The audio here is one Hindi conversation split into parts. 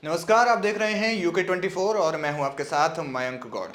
नमस्कार, आप देख रहे हैं UK24 और मैं हूं आपके साथ मयंक गौड़।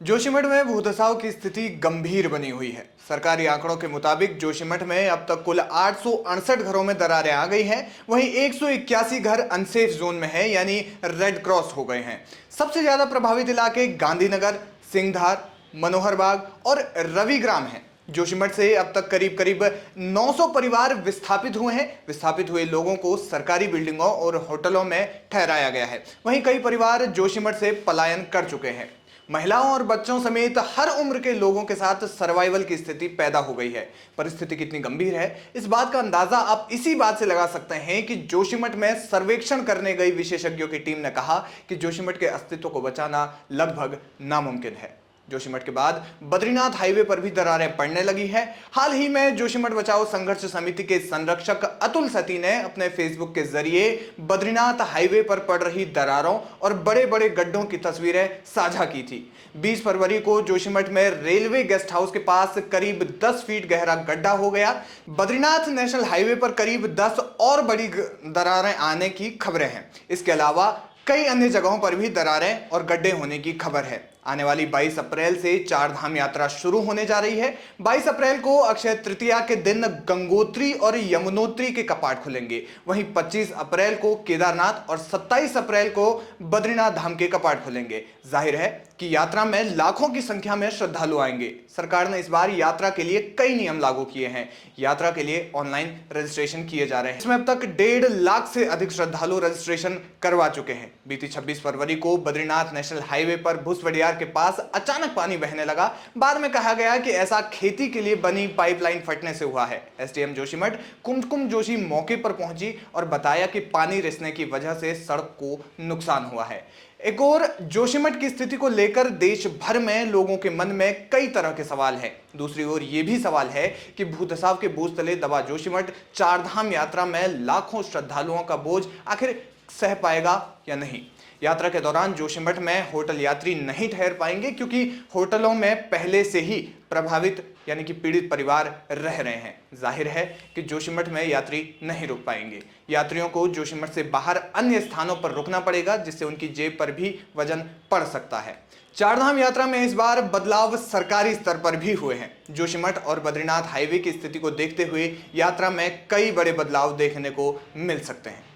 जोशीमठ में भूतसाव की स्थिति गंभीर बनी हुई है। सरकारी आंकड़ों के मुताबिक जोशीमठ में अब तक कुल 868 घरों में दरारें आ गई हैं। वहीं 181 घर अनसेफ जोन में है, यानी रेड क्रॉस हो गए हैं। सबसे ज्यादा प्रभावित इलाके गांधीनगर, सिंहधार, मनोहरबाग और रविग्राम हैं। जोशीमठ से अब तक करीब करीब 900 परिवार विस्थापित हुए हैं। विस्थापित हुए लोगों को सरकारी बिल्डिंगों और होटलों में ठहराया गया है। वहीं कई परिवार जोशीमठ से पलायन कर चुके हैं। महिलाओं और बच्चों समेत हर उम्र के लोगों के साथ सर्वाइवल की स्थिति पैदा हो गई है। परिस्थिति कितनी गंभीर है, इस बात का अंदाजा आप इसी बात से लगा सकते हैं कि जोशीमठ में सर्वेक्षण करने गई विशेषज्ञों की टीम ने कहा कि जोशीमठ के अस्तित्व को बचाना लगभग नामुमकिन है। जोशीमठ के बाद बद्रीनाथ हाईवे पर भी दरारें पड़ने लगी हैं। हाल ही में जोशीमठ बचाओ संघर्ष समिति के संरक्षक अतुल सती ने अपने फेसबुक के जरिए बद्रीनाथ हाईवे पर पड़ रही दरारों और बड़े बड़े गड्ढों की तस्वीरें साझा की थी। 20 फरवरी को जोशीमठ में रेलवे गेस्ट हाउस के पास करीब 10 फीट गहरा गड्ढा हो गया। बद्रीनाथ नेशनल हाईवे पर करीब 10 और बड़ी दरारें आने की खबरें हैं। इसके अलावा कई अन्य जगहों पर भी दरारें और गड्ढे होने की खबर है। आने वाली 22 अप्रैल से चार धाम यात्रा शुरू होने जा रही है। 22 अप्रैल को अक्षय तृतीया के दिन गंगोत्री और यमुनोत्री के कपाट खुलेंगे। वहीं 25 अप्रैल को केदारनाथ और 27 अप्रैल को बद्रीनाथ धाम के कपाट खुलेंगे। जाहिर है कि यात्रा में लाखों की संख्या में श्रद्धालु आएंगे। सरकार ने इस बार यात्रा के लिए कई नियम लागू किए हैं। यात्रा के लिए ऑनलाइन रजिस्ट्रेशन किए जा रहे हैं। इसमें अब तक 1.5 लाख से अधिक श्रद्धालु रजिस्ट्रेशन करवा चुके हैं। बीती 26 फरवरी को बद्रीनाथ नेशनल हाईवे पर भूसवड़ियार के पास अचानक पानी बहने लगा। बाद में कहा गया कि ऐसा खेती के लिए बनी पाइपलाइन फटने से हुआ है। एसडीएम जोशीमठ कुमकुम जोशी मौके पर पहुंची और बताया कि पानी रिसने की वजह से सड़क को नुकसान हुआ है। एक और जोशीमठ की स्थिति को लेकर देश भर में लोगों के मन में कई तरह के सवाल हैं। दूसरी ओर यह भी सवाल है कि भूतसाव के बोझ तले दबा जोशीमठ चारधाम यात्रा में लाखों श्रद्धालुओं का बोझ आखिर सह पाएगा या नहीं। यात्रा के दौरान जोशीमठ में होटल यात्री नहीं ठहर पाएंगे, क्योंकि होटलों में पहले से ही प्रभावित यानी कि पीड़ित परिवार रह रहे हैं। जाहिर है कि जोशीमठ में यात्री नहीं रुक पाएंगे। यात्रियों को जोशीमठ से बाहर अन्य स्थानों पर रुकना पड़ेगा, जिससे उनकी जेब पर भी वजन पड़ सकता है। चारधाम यात्रा में इस बार बदलाव सरकारी स्तर पर भी हुए हैं। जोशीमठ और बद्रीनाथ हाईवे की स्थिति को देखते हुए यात्रा में कई बड़े बदलाव देखने को मिल सकते हैं।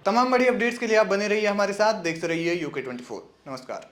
तमाम बड़ी अपडेट्स के लिए आप बने रहिए हमारे साथ, देखते रहिए UK24। नमस्कार।